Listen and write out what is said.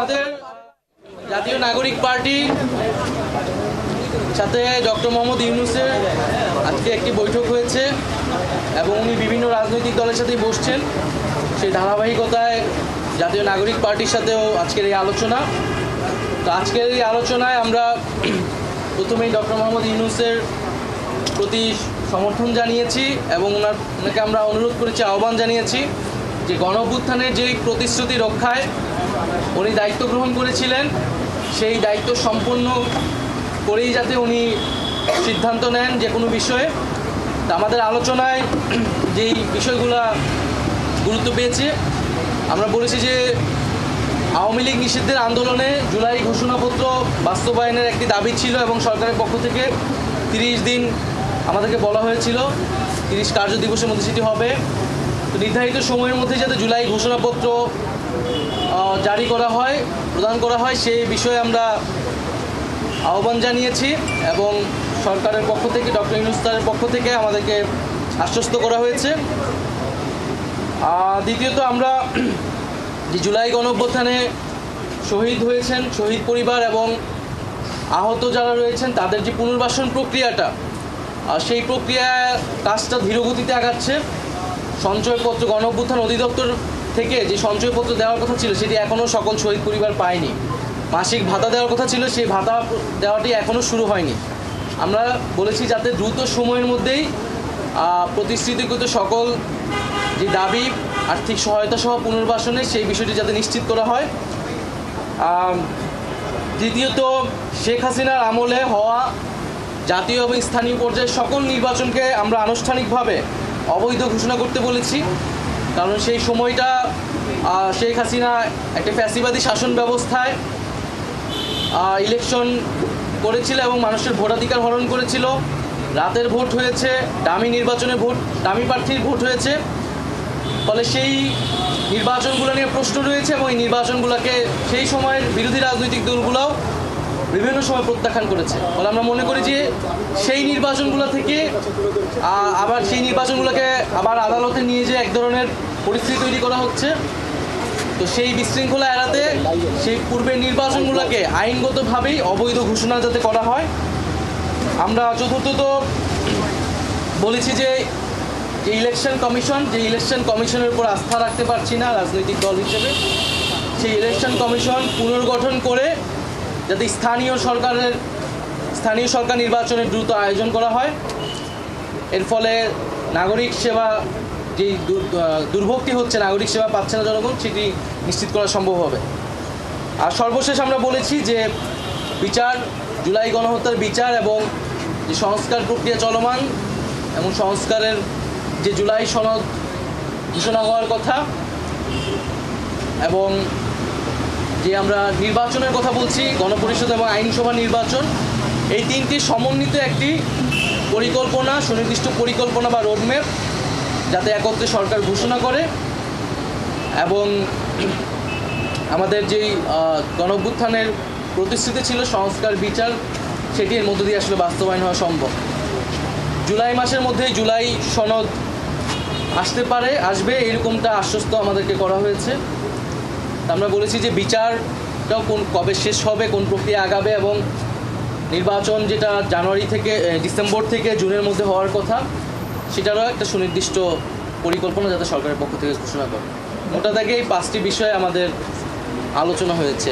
আমাদের জাতীয় নাগরিক পার্টি সাথে ডক্টর মোহাম্মদ ইউনূসের আজকে একটি বৈঠক হয়েছে এবং উনি বিভিন্ন রাজনৈতিক দলের সাথেই বসছেন। সেই ধারাবাহিকতায় জাতীয় নাগরিক পার্টির সাথেও আজকের এই আলোচনা। তো আজকের এই আলোচনায় আমরা প্রথমেই ডক্টর মোহাম্মদ ইউনূসের প্রতি সমর্থন জানিয়েছি এবং ওনাকে আমরা অনুরোধ করেছি, আহ্বান জানিয়েছি যে গণঅভ্যুত্থানের যেই প্রতিশ্রুতি রক্ষায় উনি দায়িত্ব গ্রহণ করেছিলেন সেই দায়িত্ব সম্পূর্ণ করেই যাতে উনি সিদ্ধান্ত নেন যে কোনো বিষয়ে। তা আমাদের আলোচনায় যেই বিষয়গুলো গুরুত্ব পেয়েছে, আমরা বলেছি যে আওয়ামী লীগ নিষিদ্ধের আন্দোলনে জুলাই ঘোষণাপত্র বাস্তবায়নের একটি দাবি ছিল এবং সরকারের পক্ষ থেকে 30 দিন আমাদেরকে বলা হয়েছিল, 30 কার্য দিবসের মধ্যে সেটি হবে। তো নির্ধারিত সময়ের মধ্যে যাতে জুলাই ঘোষণাপত্র জারি করা হয়, প্রদান করা হয়, সেই বিষয়ে আমরা আহ্বান জানিয়েছি এবং সরকারের পক্ষ থেকে, ডক্টর ইউনূস স্যারের পক্ষ থেকে আমাদেরকে আশ্বস্ত করা হয়েছে। দ্বিতীয়ত, আমরা যে জুলাই গণঅভ্যুত্থানে শহীদ হয়েছেন, শহীদ পরিবার এবং আহত যারা রয়েছেন তাদের যে পুনর্বাসন প্রক্রিয়াটা, সেই প্রক্রিয়া কাজটা ধীরগতিতে আগাচ্ছে। সঞ্চয়পত্র গণঅভ্যুত্থান অধিদপ্তর থেকে যে সঞ্চয়পত্র দেওয়ার কথা ছিল সেটি এখনও সকল শহীদ পরিবার পায়নি। মাসিক ভাতা দেওয়ার কথা ছিল, সেই ভাতা দেওয়াটি এখনও শুরু হয়নি। আমরা বলেছি যাতে দ্রুত সময়ের মধ্যেই প্রতিশ্রুতিকৃত সকল যে দাবি, আর্থিক সহায়তা সহ পুনর্বাসনের সেই বিষয়টি যাতে নিশ্চিত করা হয়। দ্বিতীয়ত, শেখ হাসিনার আমলে হওয়া জাতীয় এবং স্থানীয় পর্যায়ে সকল নির্বাচনকে আমরা আনুষ্ঠানিকভাবে অবৈধ ঘোষণা করতে বলেছি। কারণ সেই সময়টা শেখ হাসিনা একটা ফ্যাসিবাদী শাসন ব্যবস্থায় ইলেকশন করেছিল এবং মানুষের ভোটাধিকার হরণ করেছিল। রাতের ভোট হয়েছে, ডামি নির্বাচনে ডামি প্রার্থীর ভোট হয়েছে। ফলে সেই নির্বাচনগুলো নিয়ে প্রশ্ন রয়েছে এবং এই নির্বাচনগুলোকে সেই সময়ের বিরোধী রাজনৈতিক দলগুলোও বিভিন্ন সময় প্রত্যাখ্যান করেছে। ফলে আমরা মনে করি যে সেই নির্বাচনগুলো থেকে আবার সেই নির্বাচনগুলোকে আবার আদালতে নিয়ে যে এক ধরনের পরিস্থিতি তৈরি করা হচ্ছে। তো সেই বিশৃঙ্খলা এড়াতে সেই পূর্বের নির্বাচনগুলোকে আইনগতভাবেই অবৈধ ঘোষণা যাতে করা হয়। আমরা চতুর্থত বলেছি যে ইলেকশন কমিশনের উপর আস্থা রাখতে পারছি না রাজনৈতিক দল হিসেবে। সেই ইলেকশন কমিশন পুনর্গঠন করে যাতে স্থানীয় সরকার নির্বাচনের দ্রুত আয়োজন করা হয়। এর ফলে নাগরিক সেবা যেই দুর্ভোগটি হচ্ছে, নাগরিক সেবা পাচ্ছে না জনগণ, সেটি নিশ্চিত করা সম্ভব হবে। আর সর্বশেষ আমরা বলেছি যে বিচার, জুলাই গণহত্যার বিচার এবং যে সংস্কার প্রক্রিয়া চলমান এবং সংস্কারের যে জুলাই সনদ ঘোষণা হওয়ার কথা এবং যে আমরা নির্বাচনের কথা বলছি, গণপরিষদ এবং আইনসভা নির্বাচন, এই তিনটি সমন্বিত একটি পরিকল্পনা, সুনির্দিষ্ট পরিকল্পনা বা রোডম্যাপ যাতে একত্রে সরকার ঘোষণা করে এবং আমাদের যেই গণঅভ্যুত্থানের প্রতিশ্রুতি ছিল সংস্কার, বিচার, সেটি এর মধ্য দিয়ে আসলে বাস্তবায়ন হওয়া সম্ভব। জুলাই মাসের মধ্যেই জুলাই সনদ আসবে এরকমটা আশ্বস্ত আমাদেরকে করা হয়েছে। আমরা বলেছি যে বিচারটাও কবে শেষ হবে, কোন প্রক্রিয়া আগাবে এবং নির্বাচন যেটা জানুয়ারি থেকে ডিসেম্বর থেকে জুনের মধ্যে হওয়ার কথা, সেটারও একটা সুনির্দিষ্ট পরিকল্পনা যাতে সরকারের পক্ষ থেকে ঘোষণা করে। মোটা দাগে এই 5টি বিষয়ে আমাদের আলোচনা হয়েছে।